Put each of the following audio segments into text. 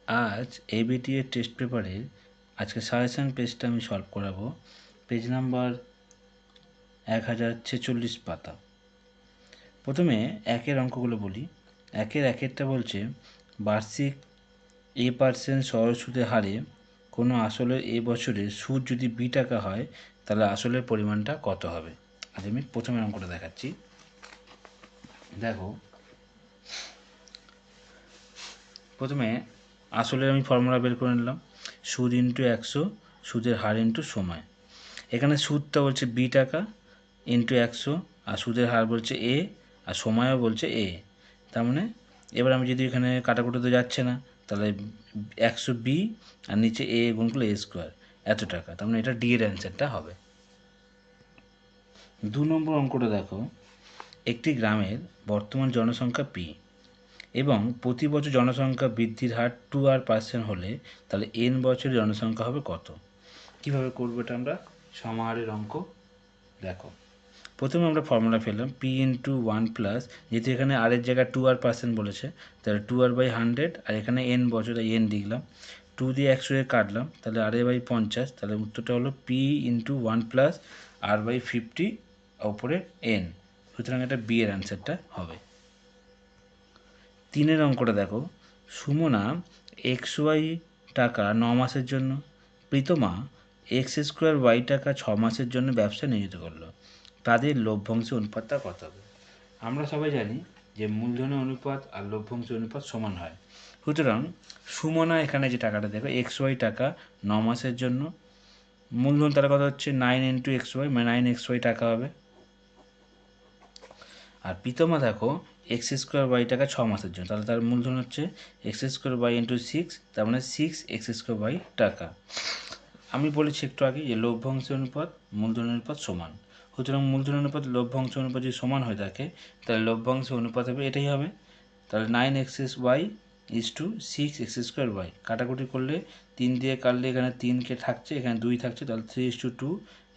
আজ এবিটি এর টেস্ট পেপারের আজকে সাজেশন পেজটা আমি সলভ করাবো। পেজ নাম্বার 1046 পাতা। প্রথমে একের অঙ্কগুলো বলি। একেরটা বলছে বার্ষিক % সরল সুদের হারে কোনো আসলের এ বছরে সুদ যদি বি টাকা হয় তাহলে আসলের পরিমাণটা কত হবে। আজ আমি প্রথমের অঙ্কটা দেখাচ্ছি। দেখো, প্রথমে আসলের আমি ফর্মুলা বের করে নিলাম, সুদ ইন্টু 100, সুদের হার ইন্টু সময়। এখানে সুদটা বলছে বি টাকা ইন্টু 100, আর সুদের হার বলছে এ, আর সময়ও বলছে এ। তার মানে এবার আমি যদি এখানে কাটাকুটি তো যাচ্ছে না, তাহলে 100 বি আর নিচে এ গুণ করলে এ স্কোয়ার, এত টাকা। তার মানে এটা ডি এর অ্যান্সারটা হবে। 2 নম্বর অঙ্কটা দেখো, একটি গ্রামের বর্তমান জনসংখ্যা পি এবং প্রতি বছর জনসংখ্যা বৃদ্ধির হার 2% হলে তাহলে এন বছরের জনসংখ্যা হবে কত। কীভাবে করবো এটা আমরা? সমাহারের অঙ্ক। দেখো, প্রথমে আমরা ফর্মুলা ফেললাম পি ইন্টু 1+, যেহেতু এখানে আর এর জায়গায় 2r% বলেছে, তাহলে 2r/100, আর এখানে এন বছর, এন লিখলাম। 2 দিয়ে 100 কাটলাম, তাহলে r/50, তাহলে উত্তরটা হলো পি ইন্টু 1+ r/50 ওপরে এন। সুতরাং এটা বি এর অ্যান্সারটা হবে। 3 অঙ্কটা দেখো, সুমনা XY টাকা 9 মাসের জন্য, প্রীতমা X² Y টাকা 6 মাসের জন্য ব্যবসা নিয়োজিত করলো। তাদের লভ্যাংশের অনুপাতটা কত হবে? আমরা সবাই জানি যে মূলধনের অনুপাত আর লভ্যাংশের অনুপাত সমান হয়। সুতরাং সুমনা এখানে যে টাকাটা দেখো, XY টাকা 9 মাসের জন্য, মূলধন তার কথা হচ্ছে 9 ইন্টু XY, মানে 9XY টাকা হবে। আর প্রীতমা দেখো X² টাকা 6 মাসের জন্য, তাহলে তার মূলধন হচ্ছে X² ইন্টু 6, তার মানে 6X² টাকা। আমি বলেছি একটু আগে যে লভ্যাংশের অনুপাত মূলধনের অনুপাত সমান। সুতরাং মূলধনের অনুপাত লভ্যাংশ অনুপাত যদি সমান হয়ে থাকে, তাহলে লভ্যাংশের অনুপাত হবে এটাই হবে। তাহলে 9XY ইজ টু 6X²Y। কাটাকুটি করলে 3 দিয়ে কাটলে এখানে 3 থাকছে, এখানে 2 থাকছে, তাহলে 3:2।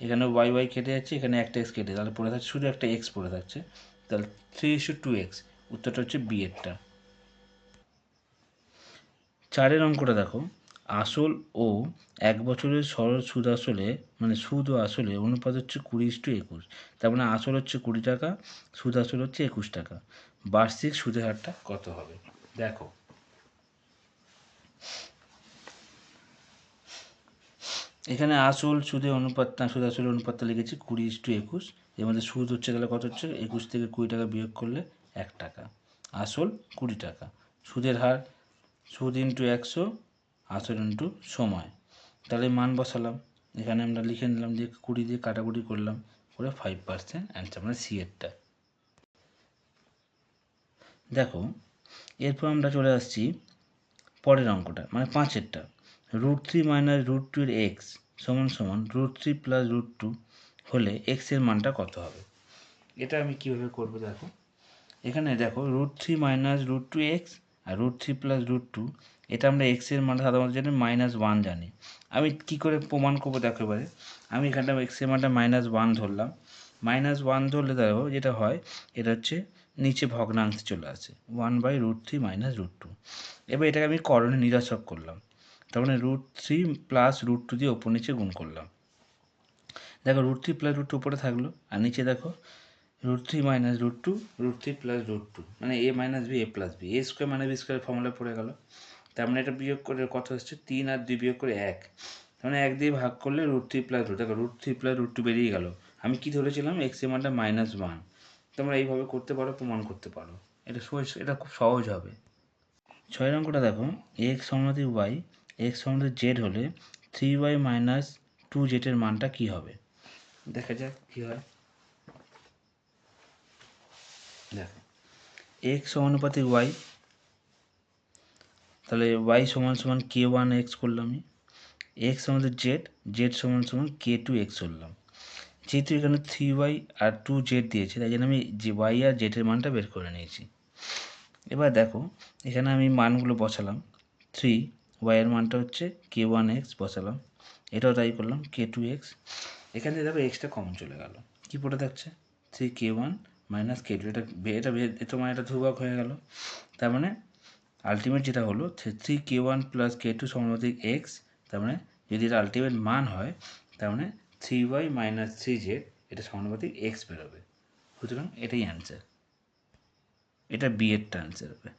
এখানে y কেটে যাচ্ছে, এখানে একটা x কেটে, তাহলে পড়ে থাকছে শুধু একটা x পড়ে থাকছে, তাহলে 3:2x। উত্তরটা হচ্ছে বি এরটা। 4 অঙ্কটা দেখো, আসল ও 1 বছরের সরল সুদ আসলে, মানে সুদ ও আসলে অনুপাত হচ্ছে 20:21। তার মানে আসল হচ্ছে 20 টাকা, সুদ আসল হচ্ছে 21 টাকা। বার্ষিক সুদের হারটা কত হবে? দেখো, এখানে আসল সুদের অনুপাতটা, সুদ আসলের অনুপাতটা লিখেছি 20:21। এর মধ্যে সুদ হচ্ছে তাহলে কত হচ্ছে, 21 থেকে 20 টাকা বিয়োগ করলে 1 টাকা। আসল 20 টাকা, সুদের হার সুদ ইন্টু 100, আসল ইন্টু সময়। তাহলে মান বসালাম, এখানে আমরা লিখে নিলাম যে 20 দিয়ে কাটাকুটি করলাম, করে 5% অ্যান্সার, মানে সি এরটা। দেখো, এরপর আমরা চলে আসছি পরের অঙ্কটা, মানে 5এরটা। √3 মাইনাস √2 এর এক্স সমান সমান √3 প্লাস √2 হলে এক্স এর মানটা কত হবে? এটা আমি কীভাবে করবো? দেখো, এখানে দেখো √3 মাইনাস √2 এক্স আর √3 প্লাস √2, এটা আমরা এক্স এর মানটা সাধারণত জানি -1 জানি। আমি কি করে প্রমাণ করবো? দেখো, এবারে আমি এখানটা এক্স এর মানটা -1 ধরলাম। -1 ধরলে দেখো যেটা হয়, এটা হচ্ছে নিচে ভগ্নাংশে চলে আসে, 1/√3 মাইনাস √2। এবার এটাকে আমি করণে নিরসক করলাম, তার মানে √3 প্লাস √2 দিয়ে ওপর নিচে গুণ করলাম। দেখো √3 প্লাস √2 উপরে থাকলো, আর নিচে দেখো √3 মাইনাস √2, √3 প্লাস √2, মানে a minus B a plus B, a² minus B square formula পড়ে গেল। তার মানে এটা বিয়োগ করে কত হচ্ছে, 3 আর 2 বিয়োগ করে 1, তার মানে 1 দিয়ে ভাগ করলে √3 প্লাস √2, দেখো √3 প্লাস √2 বেরিয়ে গেল। আমি কি ধরেছিলাম, এক্স এর মানটা -1। তোমরা এইভাবে করতে পারো, প্রমাণ করতে পারো, এটা খুব সহজ হবে। 6 অঙ্কটা দেখো, এক্স সমানুপাতি ওয়াই, এক্স সমানুপাতি জেড হলে 3y মাইনাস 2z এর মানটা কী হবে? দেখা যাক কী হয়। দেখো, এক্স সমানুপাতি ওয়াই, তাহলে ওয়াই সমান সমান k1x করলাম আমি। এক্স সমানুপাতি জেড, জেড সমান সমান k2x করলাম। যেহেতু এখানে 3y আর 2z দিয়েছে, তাই জন্য আমি যে ওয়াই আর জেডের মানটা বের করে নিয়েছি। এবার দেখো, এখানে আমি মানগুলো বসালাম। 3y এর মানটা হচ্ছে k1x বসালাম, এটাও তাই করলাম, k2x। এখান থেকে দেখো এক্সটা কমন চলে গেল, কী পড়ে থাকছে, 3k1 মাইনাস k2। এটা তোমার এটা ধ্রুবক হয়ে গেল। তার মানে আলটিমেট যেটা হলো 3k1 প্লাস k2 সমানুপাতিক এক্স, তার মানে যদি এটা আলটিমেট মান হয় তার মানে 3y মাইনাস 3z এটা সমানুপাতিক এক্স বেরোবে। সুতরাং এটাই অ্যান্সার, এটা বি এরটা অ্যান্সার হবে।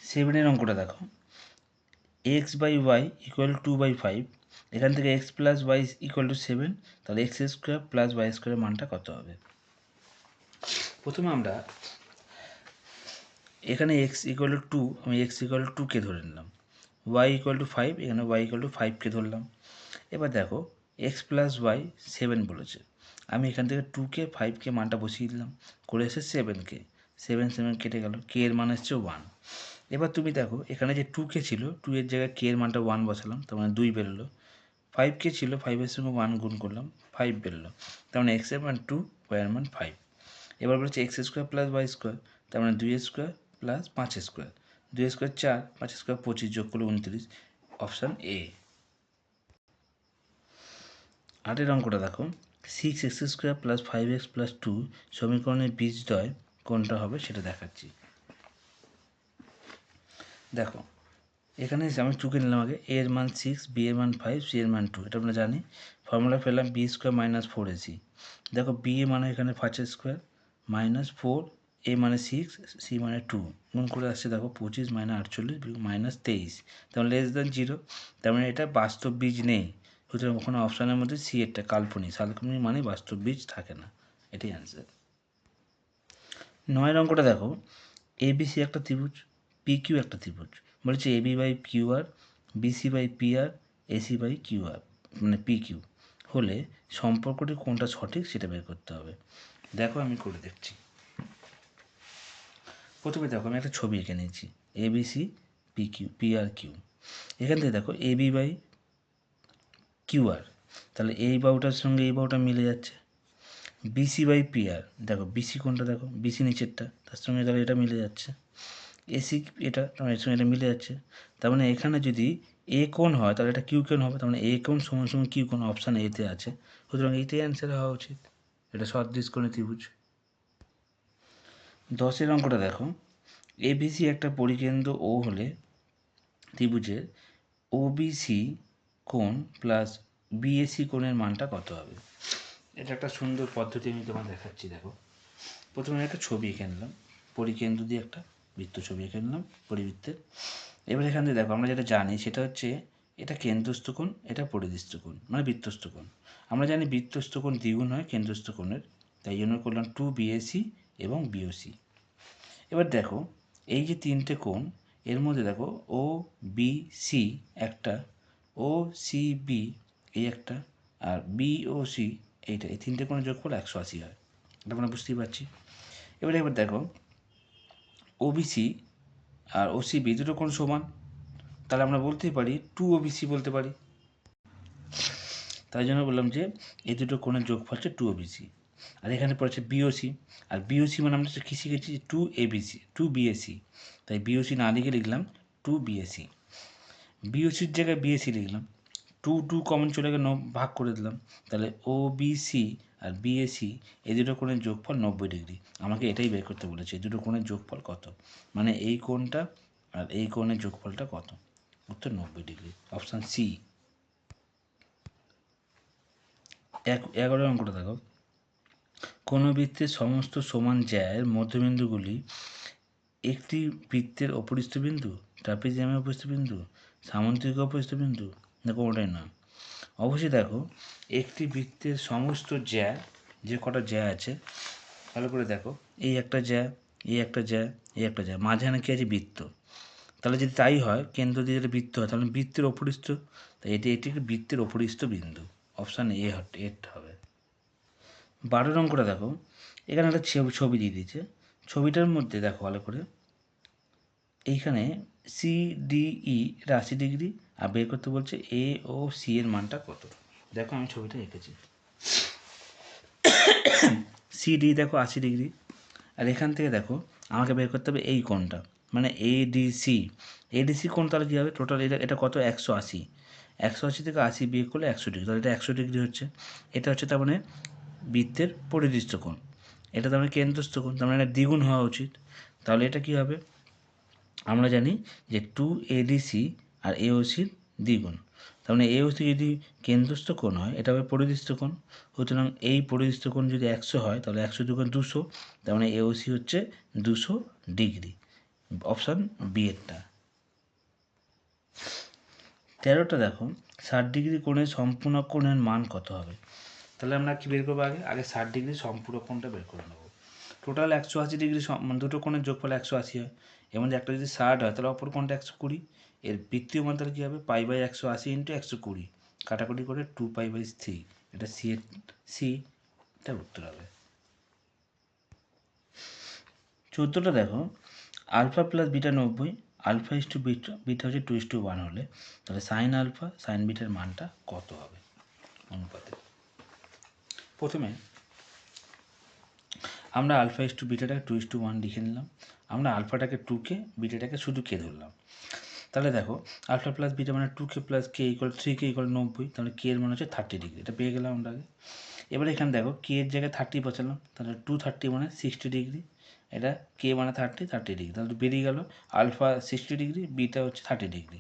7 অঙ্কটা দেখো, এক্স বাই ওয়াই ইকুয়াল 2/5, এখান থেকে X plus Y equal to 7, তাহলে এক্স স্কোয়ার প্লাস ওয়াই স্কোয়ারের মানটা কত হবে? প্রথমে আমরা এখানে এক্স ইকুয়াল টু 2, আমি এক্স ইকুয়াল টু 2কে ধরে নিলাম, ওয়াই ইকুয়াল টু 5, এখানে ওয়াই ইকুয়াল টু 5কে ধরলাম। এবার দেখো এক্স প্লাস ওয়াই 7 বলেছে, আমি এখান থেকে 2কে 5কে মানটা বসিয়ে দিলাম, করে এসে 7কে, 7 কেটে গেল, কে এর মান এসছে 1। এবার তুমি দেখো এখানে যে 2কে ছিল, 2 এর জায়গায় কে এর মানটা 1 বসালাম, তার মানে 2 বেরোলো। 5কে ছিল, 5-এর সঙ্গে 1 গুণ করলাম, 5 বেরোলো, তার মানে এক্স এর মান 2, ওয়াই এর মান 5। এবার বলেছে X square plus Y square, তার মানে 2 square plus 5 square, 2 square 4, 5 square 25, যোগ করলে 29, অপশান এ। 8 অঙ্কটা দেখো, 6x square plus 5x plus 2 সমীকরণের বীজদ্বয় কোনটা হবে সেটা দেখাচ্ছি। দেখো এখানে আমি 2কে নিলাম আগে, এ এর মান 6, বি এর মান 5, সি এর মান 2, এটা আমরা জানি। ফর্মুলা পেলাম বি স্কোয়ার মাইনাস 4ac। দেখো বি এ মানে এখানে 5 স্কোয়ার মাইনাস 4, এ মানে 6, সি মানে 2, গুণ করে আসছে দেখো 25 মাইনাস 48 মাইনাস 23, তেমন লেস দেন 0, তার মানে এটা বাস্তব বীজ নেই। সুতরাং ওখানে অপশানের মধ্যে সি এরটা কাল্পনিক, কাল্পনিক মানে বাস্তব বীজ থাকে না, এটাই অ্যান্সার। 9 অঙ্কটা দেখো, এবিসি একটা ত্রিভুজ, পি কিউ একটা ত্রিভুজ, বলেছে AB by Q R, BC by P R, AC by Q R মানে পি কিউ হলে সম্পর্কটি কোনটা সঠিক সেটা বের করতে হবে। দেখো আমি করে দেখছি। প্রথমে দেখো আমি একটা ছবি এঁকে নিয়েছি, ABC P Q P R Q. এখান থেকে দেখো এবি বাই কিউ আর, তাহলে এই বাহুটার সঙ্গে এই বাহুটা মিলে যাচ্ছে। বিসি বাই পি আর, দেখো বিসি কোনটা, দেখো বিসি নিচেরটা, তার সঙ্গে তাহলে এটা মিলে যাচ্ছে। এসি এটা, তার এর সঙ্গে এটা মিলে যাচ্ছে। তার মানে এখানে যদি এ কোণ হয় তাহলে এটা কিউ কোণ হবে, তার মানে এ কোণ সমান সমান কিউ কোণ, অপশান এতে আছে। সুতরাং এইটাই অ্যান্সার হওয়া উচিত, এটা সদৃশকোণী ত্রিভুজ। 10 অঙ্কটা দেখো, এবিসি একটা পরিকেন্দ্র ও হলে ত্রিভুজের ওবিসি কোণ প্লাস বিএসি কোণের মানটা কত হবে? এটা একটা সুন্দর পদ্ধতি আমি তোমার দেখাচ্ছি। দেখো প্রথমে একটা ছবি এঁকে নিলাম, পরিকেন্দ্র দিয়ে একটা বৃত্ত ছবি এঁকে নিলাম পরিবৃত্তের। এবার এখান থেকে দেখো আমরা যেটা জানি সেটা হচ্ছে এটা কেন্দ্রস্থ কোণ, এটা পরিদৃষ্ট কোণ মানে বৃত্তস্থ কোণ। আমরা জানি বৃত্তস্থ কোণ দ্বিগুণ হয় কেন্দ্রস্থ কোণের, তাই জন্য করলাম 2BAC এবং BOC। এবার দেখো এই যে তিনটে কোণ, এর মধ্যে দেখো OBC একটা, OCB এই একটা, আর BOC এইটা, এই তিনটে কোণের যোগফল 180 হয়, এটা আমরা বুঝতেই পারছি। এবার দেখো OBC আর OCB দুটো কোণ সমান, তাহলে আমরা বলতেই পারি 2OBC বলতে পারি। তাই জন্য বললাম যে এই দুটো কোণের যোগফল হচ্ছে 2OBC। আর এখানে পড়েছে বিওসি, আর বিওসি মানে আমরা কী শিখেছি 2BAC, তাই বিওসি না লিখে লিখলাম 2BAC। বিওসির জায়গায় বিএসি লিখলাম, 2 কমন চলে গেলে ভাগ করে দিলাম, তাহলে OBC আর বিএসি এই দুটো কোণের যোগফল 90°। আমাকে এটাই বের করতে বলেছে এই দুটো কোণের যোগফল কত, মানে এই কোণটা আর এই কোণের যোগফলটা কত। উত্তর 90°, অপশান সি। 11 অঙ্কটা দেখো, কোনো বৃত্তের সমস্ত সমান জ্যায়ের মধ্যবিন্দুগুলি একটি বৃত্তের অপরিস্থ বিন্দু, ট্রাপিজিয়ামের অপরিস্থ বিন্দু, সামুদ্রিক অপরিস্থ বিন্দু, না কোনোটাই না। অবশ্যই দেখো একটি বৃত্তের সমস্ত জ্যা, যে কটা জ্যা আছে ভালো করে দেখো, এই একটা জ্যা, এই একটা জ্যা, এই একটা জ্যা, মাঝখানে কী আছে বৃত্ত, তাহলে যদি তাই হয় কেন্দ্র দিয়ে যদি বৃত্ত হয় তাহলে বৃত্তের অপরিস্থ, তাই এটি একটি বৃত্তের অপরিস্থ বিন্দু, অপশান এ হবে। 12 অঙ্কটা দেখো, এখানে একটা ছবি দিয়ে দিয়েছে, ছবিটার মধ্যে দেখো ভালো করে, এইখানে CDE 80°, আর বের করতে বলছে AOC এর মানটা কত। দেখো আমি ছবিটা এঁকেছি, CD দেখো 80°, আর এখান থেকে দেখো আমাকে বের করতে হবে এই কোণটা মানে ADC কোণ, তাহলে কী হবে টোটাল এটা কত 180, 180 থেকে 80 বিয়োগ করলে 100°, তাহলে এটা 100° হচ্ছে। এটা হচ্ছে তার মানে বৃত্তের পরিদৃষ্ট কোণ, এটা তার মানে কেন্দ্রস্থ কোণ, তার মানে এটা দ্বিগুণ হওয়া উচিত, তাহলে এটা কী হবে আমরা জানি যে 2ADC আর AOCর দ্বিগুণ, তার মানে AOC যদি কেন্দ্রস্থ কোণ হয় এটা হবে পরিদৃষ্ট কোণ, সুতরাং এই পরিদৃষ্ট কোণ যদি 100 হয় তাহলে 100 দুগুণ 200, তার মানে AOC হচ্ছে 200 ডিগ্রি। অপশান বি এরটা। 13টা দেখো 60 ডিগ্রি কোণের সম্পূর্ণ কোণের মান কত হবে। তাহলে আমরা কি বের করবো, আগে 60 ডিগ্রি সম্পূরক কোণটা বের করে নেবো। টোটাল 180 ডিগ্রি, মানে দুটো কোণের যোগফল 180 হয়, এর মধ্যে একটা যদি 60 হয় তাহলে অপর কোণটা 120, এর বৃত্তীয় মান তাহলে কী হবে π/180 ইন্টু 120, কাটাকুটি করে 2π/3, এটা এটা উত্তর হবে। 14টা দেখো alpha plus beta 90, alpha is to beta, beta হচ্ছে 2:1 হলে তাহলে সাইন আলফা সাইন বিটার মানটা কত হবে অনুপাতে। প্রথমে আমরা আলফা ইস টু বিটাটাকে 2:1 লিখে নিলাম, আমরা আলফাটাকে 2কে, বিটাটাকে শুধু কে ধরলাম। তাহলে দেখো আলফা প্লাস বিটা মানে 2k plus K equal 3k equal 90, তাহলে কে এর মান হচ্ছে 30 ডিগ্রি, এটা পেয়ে গেলাম আমরা আগে। এবার এখানে দেখো কে এর জায়গায় 30 বসালাম, তাহলে 230 মানে 60 ডিগ্রি, এটা কে মানে 30 ডিগ্রি, তাহলে বেরিয়ে গেল আলফা 60 ডিগ্রি, বিটা হচ্ছে 30 ডিগ্রি।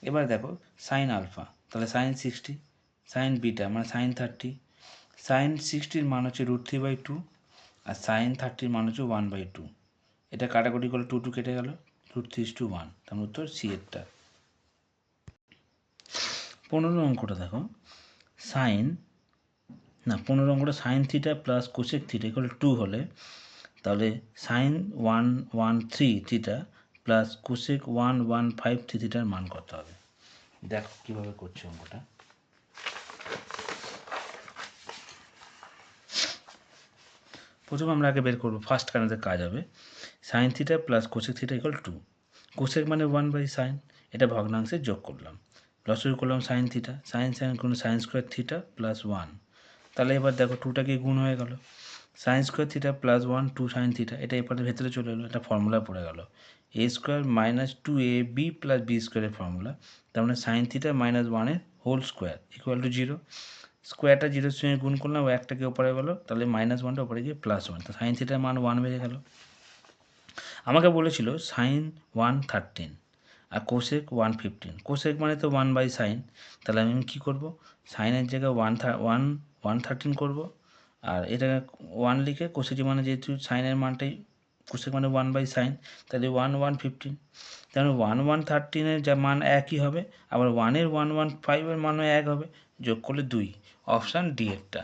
এবার দেখো সাইন আলফা, তাহলে সাইন 60, সাইন বিটা মানে সাইন 30, সাইন 60-র মান হচ্ছে √3/2 আর সাইন 30-র মান হচ্ছে 1/2, এটা কাটাকুটি করলে 2 কেটে গেল, √3:1, তার উত্তর সি এরটা। 15 অঙ্কটা দেখো sine theta plus cosec theta equal 2 হলে তাহলে সাইন 113 থিটা প্লাস কোসেক 115 থিটার মান কত হবে। দেখো কীভাবে করছে অঙ্কটা। প্রথমে আমরা আগে বের করবো ফার্স্ট কারণে কাজ হবে, sine theta plus cosec theta equal 2, cosec মানে 1/sin, এটা ভগ্নাংশে যোগ করলাম, লসই করলাম সাইন থিটা, সাইন গুণ সাইন স্কোয়ার থিটা প্লাস 1, তাহলে এবার দেখো 2টাকে গুণ হয়ে গেল, sine square theta plus 1 2 sine theta, এটা এপারে ভেতরে চলে এলো, এটা ফর্মুলা পড়ে গেল a square minus 2ab plus B স্কোয়ারের ফর্মুলা, তার মানে সাইন থিটা মাইনাস 1-এর হোল স্কোয়ার ইকুয়াল টু 0, স্কোয়ারটা 0-এর সঙ্গে গুণ করলাম, ও একটাকে ওপরে গেলো, তাহলে -1টা ওপরে গিয়ে +1, তো সাইন থিটার মান 1 বেড়ে গেল। আমাকে বলেছিল সাইন 113 আর কোসেক 115, কোসেক মানে তো 1/sin, তাহলে আমি কী করবো, সাইনের জায়গায় 113 করবো, আর এটা 1 লিখে কোসেক মানে যেহেতু সাইনের মানটাই কোসেক মানে 1/sin, তাহলে 115, তাহলে 113-এর যা মান একই হবে, আবার 1-এর 115-এর মানও এক হবে, যোগ করলে 2, অপশান ডি এরটা।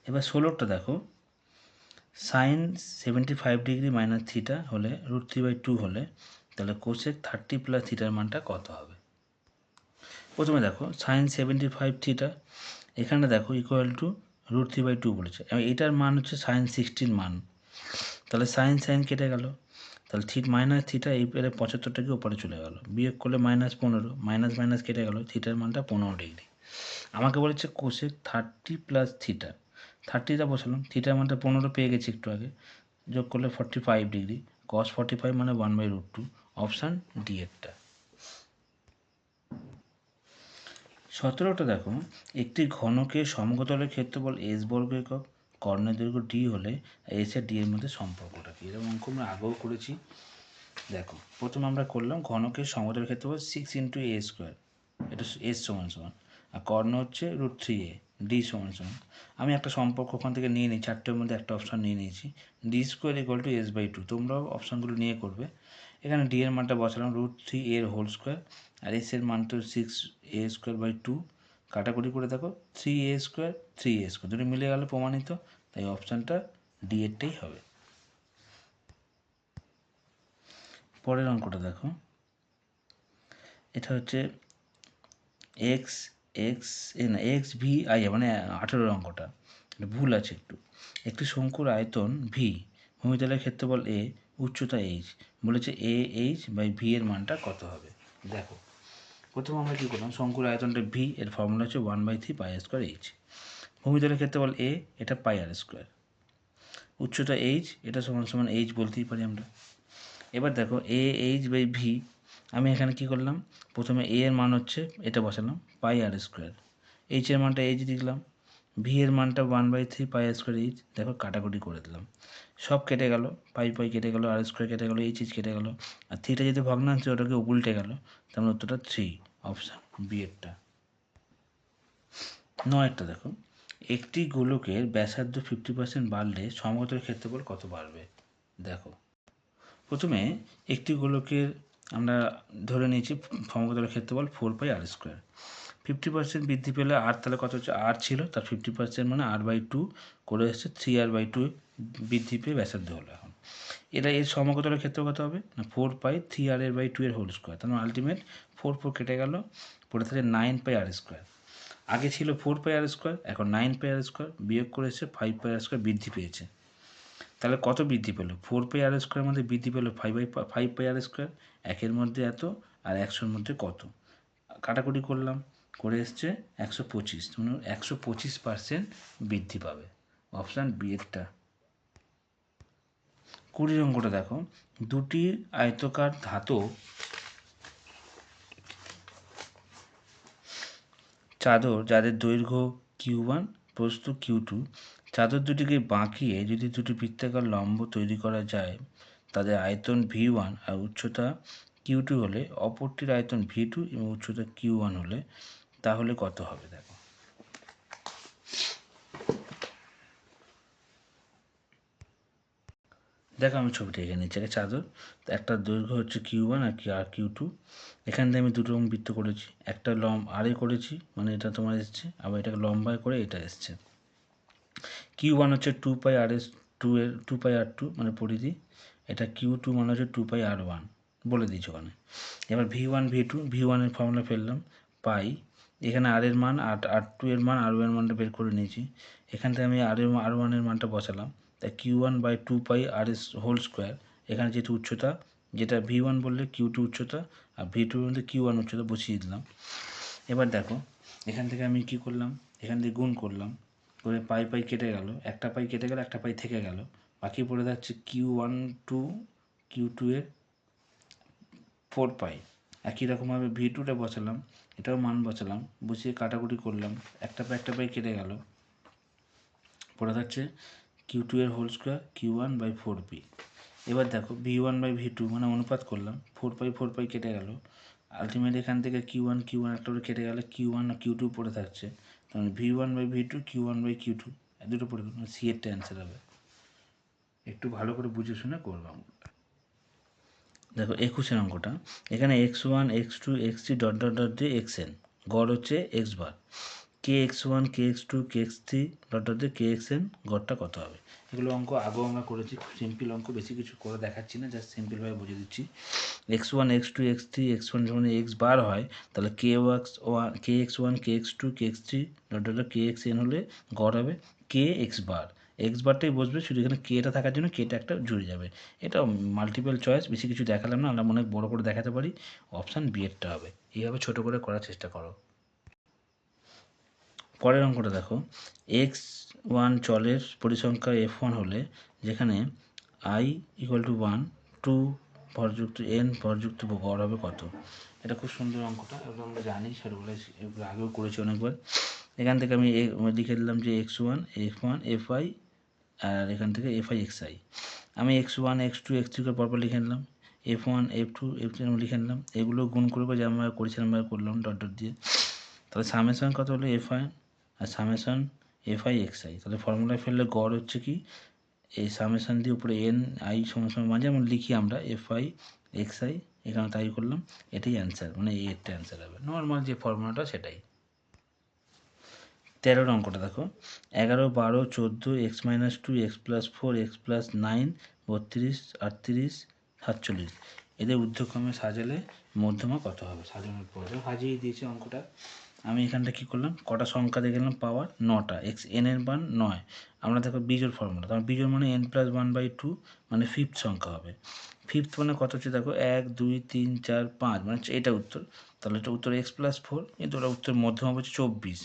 এবার 16টা দেখো সাইন 75 ডিগ্রি মাইনাস থিটা হলে √3/2 হলে তাহলে কোসেক 30 প্লাস থিটার মানটা কত হবে। প্রথমে দেখো সাইন 75 থিটা, এখানে দেখো ইকুয়াল টু √3/2 বলেছে, এটার মান হচ্ছে সাইন 60-র মান, তাহলে সাইন কেটে গেল, তাহলে মাইনাস থিটা এই 75টাকে ওপরে চলে গেল, বিয়োগ করলে -15, মাইনাস কেটে গেল, থিটার মানটা 15 ডিগ্রি। আমাকে বলেছে কোসেক 30 প্লাস থিটা, 30টা বসালাম, থিটার মানটা 15 পেয়ে গেছি একটু আগে, যোগ করলে 45 ডিগ্রি, cos 45 মানে 1/√2, অপশান ডি এরটা। 17টা দেখো একটি ঘনকের সমতলের ক্ষেত্রফল s বর্গ একক, কর্ণের দৈর্ঘ্য d হলে s আর d এর মধ্যে সম্পর্কটা কি, এরকম অঙ্ক আমরা আগেও করেছি। দেখো প্রথমে আমরা করলাম ঘনকের সমতলের ক্ষেত্রফল 6 × a², এটা s = আর কর্ণ হচ্ছে √3a, d = আমি একটা সম্পর্ক ওখান থেকে নিয়ে নিই, চারটের মধ্যে একটা অপশান নিয়ে নিয়েছি, d² = s/2, তোমরাও অপশানগুলো নিয়ে করবে। এখানে d এর মানটা বসালাম √3a এর হোল স্কোয়ার, আর s এর মান তো 6a²/2, কাটাকুটি করে দেখো 3a² দুটো মিলে গেল প্রমাণিত, তাই অপশানটা ডি এরটাই হবে। পরের অঙ্কটা দেখো, এটা হচ্ছে এক্স ভি আই, মানে 18 অঙ্কটা ভুল আছে একটু। একটি শঙ্কুর আয়তন ভি, ভূমিতলের ক্ষেত্রফল এ, উচ্চতা এইচ, বলেছে AH/ভি এর মানটা কত হবে। দেখো প্রথমে আমরা কী করলাম, শঙ্কুর আয়তনটা ভি, এর ফর্মুলা হচ্ছে 1/3πr²h, ভূমিতলের ক্ষেত্রফল এ, এটা πr², উচ্চতা এইচ, এটা সমান এইচ বলতেই পারি আমরা। এবার দেখো AH/ভি, আমি এখানে কি করলাম, প্রথমে এ এর মান হচ্ছে এটা বসালাম πr², এইচ এর মানটা এইচ লিখলাম, ভি এর মানটা 1/3πr²h, দেখো কাটাকুটি করে দিলাম, সব কেটে গেল, পাই পাই কেটে গেল, আর স্কোয়ার কেটে গেল, এইচ কেটে গেল, আর থ্রিটা যদি ভগ্নাংশ ওটাকে উল্টে গেল, তার মানে উত্তরটা 3, অপশান বি এরটা। 9 দেখো, একটি গোলকের ব্যাসার্ধ 50% বাড়লে সমতলের ক্ষেত্রফল কত বাড়বে? দেখো, প্রথমে একটি গোলকের আমরা ধরে নিয়েছি সমতলের ক্ষেত্রফল 4πr²। 50% বৃদ্ধি পেলে আর তাহলে কত হচ্ছে, আর ছিল তার 50% মানে r/2 করে এসছে, 3r/2 বৃদ্ধি পেয়ে ব্যাসার্ধ হলো। এখন এটা এর সমতলের ক্ষেত্র কত হবে না, 4π 3r/2 এর হোল স্কোয়ার, তার মানে আলটিমেট 4 কেটে গেল, পড়ে থাকে 9πr²। আগে ছিল 4πr², এখন 9πr², বিয়োগ করে এসে 5πr² বৃদ্ধি পেয়েছে। তাহলে কত বৃদ্ধি পেলো, 4πr² মধ্যে বৃদ্ধি পেলো 5πr², একের মধ্যে এত আর 100-র মধ্যে কত, কাটাকুটি করলাম, করে এসছে 125, মানে 125% বৃদ্ধি পাবে, অপশান বি এরটা। 20 অঙ্কটা দেখো, দুটি আয়তকার ধাতব চাদর যাদের দৈর্ঘ্য Q1, প্রস্থ Q2, চাদর দুটিকে বাঁকিয়ে যদি দুটি বৃত্তাকার লম্ব তৈরি করা যায়, তাদের আয়তন V1 আর উচ্চতা Q2 হলে অপরটির আয়তন V2 এবং উচ্চতা Q1 হলে তাহলে কত হবে? দেখো, আমি ছবিটা এখানে নিচ্ছি, একটা চাদর, একটা দৈর্ঘ্য হচ্ছে Q1 আর Q2, এখান থেকে আমি দুটো বৃত্ত করেছি, একটা আরে করেছি, মানে এটা তোমার এসছে, আবার এটাকে লম্বায় করে এটা এসছে। Q1 হচ্ছে 2πr2 মানে পরিধি, এটা Q2 মানে হচ্ছে 2πr1 বলে দিয়েছি ওখানে। এবার V1 এর ফর্মুলা ফেললাম, পাই, এখানে আর এর মান R2 এর মান R1 এর মানটা বের করে নিয়েছি, এখান থেকে আমি R1 এর মানটা বসালাম, তাই Q1/2πr হোল স্কোয়ার, এখানে যেহেতু উচ্চতা, যেটা V1 বললে Q2 উচ্চতা আর V2 বলতে Q1 উচ্চতা বসিয়ে দিলাম। এবার দেখো, এখান থেকে আমি কি করলাম, এখান থেকে গুণ করলাম, করে পাই কেটে গেল, একটা পাই কেটে গেল, একটা পাই থেকে গেল, বাকি পড়ে যাচ্ছে Q2 এর 4π। একই রকমভাবে V2টা বসালাম, এটাও মান বসালাম, বসিয়ে কাটাকুটি করলাম, একটা পাই কেটে গেল, পড়ে যাচ্ছে Q2 এর হোল স্কোয়ার Q1/4p। এবার দেখো V1/V2 মানে অনুপাত করলাম, 4π কেটে গেল, আলটিমেট এখান থেকে Q1 একটা করে কেটে গেলে Q1 আর Q2 পড়ে থাকছে, তাহলে V1/V2 Q1/Q2 দুটো পড়ে গেল, সি এরটা অ্যান্সার হবে। একটু ভালো করে বুঝে শুনে করলাম। দেখো 21 অঙ্কটা, এখানে x1 x2 x3 দিয়ে xn, গড় হচ্ছে x বার, kx1 kx2 kx3 দিয়ে kxn, গড়টা কত হবে? এগুলো অঙ্ক আগেও আমরা করেছি, সিম্পল অঙ্ক, বেশি কিছু করে দেখাচ্ছি না, জাস্ট সিম্পলভাবে বুঝিয়ে দিচ্ছি। x1 x2 x3 x1 যখন x বার হয়, তাহলে kx1 kx2 kx3 kxn হলে গড় হবে kx বার, এক্স বারটাই বসবে, শুধু এখানে কেটা থাকার জন্য কেটা একটা জুড়ে যাবে। এটা মাল্টিপল চয়েস, বেশি কিছু দেখালাম না, আমরা অনেক বড় করে দেখাতে পারি, অপশান বি এরটা হবে। এইভাবে ছোট করে করার চেষ্টা করো। পরের অঙ্কটা দেখো, x1 চলের পরিসংখ্যা f1 হলে যেখানে i=1, 2 ভরযুক্ত n ভরযুক্ত গড় হবে কত? এটা খুব সুন্দর অঙ্কটা, এগুলো আমরা জানি, ছোটোবেলায় এগুলো আগেও করেছি অনেকবার। এখান থেকে আমি লিখে দিলাম যে x1 f1 fi, আর এখান থেকে fi xi, আমি x1 x2 x3 করে পরপর লিখে নিলাম, f1 f2 f3 লিখে নিলাম, এগুলো গুণ করে যে আমরা করেছিলাম করলাম ডট দিয়ে, তাহলে সামেশন কত হলো fi আর সামেশন fi xi, তাহলে ফর্মুলায় ফেললে গড় হচ্ছে কি, এই সামেশন দিয়ে উপরে এন আই সমান মাঝে যেমন লিখি আমরা fi xi, এখানে তাই করলাম, এটাই অ্যান্সার, মানে এরটা অ্যান্সার হবে, নর্মাল যে ফর্মুলাটা সেটাই। 13 অঙ্কটা দেখো, 11 12 14 x-2 x+4 x+9 32 38 47, এদের ঊর্ধ্বক্রমে সাজালে মধ্যমা কত হবে? সাজানোর পরে সাজিয়ে দিয়েছে অঙ্কটা, আমি এখানটা কী করলাম, কটা সংখ্যা দেখে গেলাম, পাওয়ার 9টা, n এর মান 9, আমরা দেখো বিজোড় ফর্মুলা, তখন বিজোড় মানে n+1/2 মানে ফিফথ সংখ্যা হবে, ফিফথ মানে কত হচ্ছে দেখো 1 2 3 4 5, মানে এটা উত্তর, তাহলে এটা উত্তর x+4, কিন্তু ওটা উত্তর মধ্যমা হচ্ছে 24,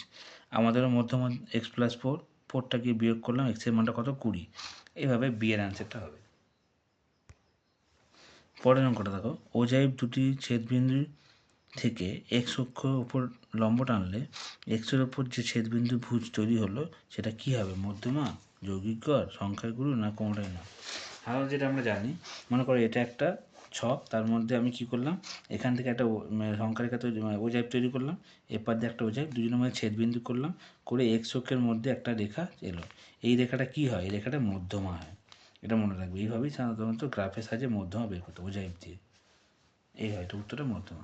আমাদেরও মধ্যমা x+4, 4টাকে বিয়োগ করলাম, x এর মানটা কত 20, এইভাবে বি এর অ্যান্সারটা হবে। পরের অঙ্কটা দেখো, ওজাইব দুটি ছেদবিন্দু থেকে এক্স অক্ষর ওপর লম্ব টানলে এক্সের ওপর যে ছেদবিন্দু ভুজ তৈরি হলো সেটা কি হবে, মধ্যমা যৌগিক গড়, সংখ্যার গুরু না কোনোটাই না। সাধারণত যেটা আমরা জানি, মনে করো এটা একটা ছক, তার মধ্যে আমি কি করলাম, এখান থেকে একটা সংখ্যারেখা তৈরি অজাইব তৈরি করলাম, এপার দিয়ে একটা অজাইব, দুজনের মধ্যে ছেদবিন্দু করলাম, করে এক্স অক্ষের মধ্যে একটা রেখা এলো। এই রেখাটা কি হয়? এই রেখাটা মধ্যমা হয়। এটা মনে রাখবে। এইভাবেই সাধারণত গ্রাফের সাহায্যে মধ্যমা বের করতে, অজাইব দিয়ে। এই হয়, এটা উত্তরটা মধ্যমা।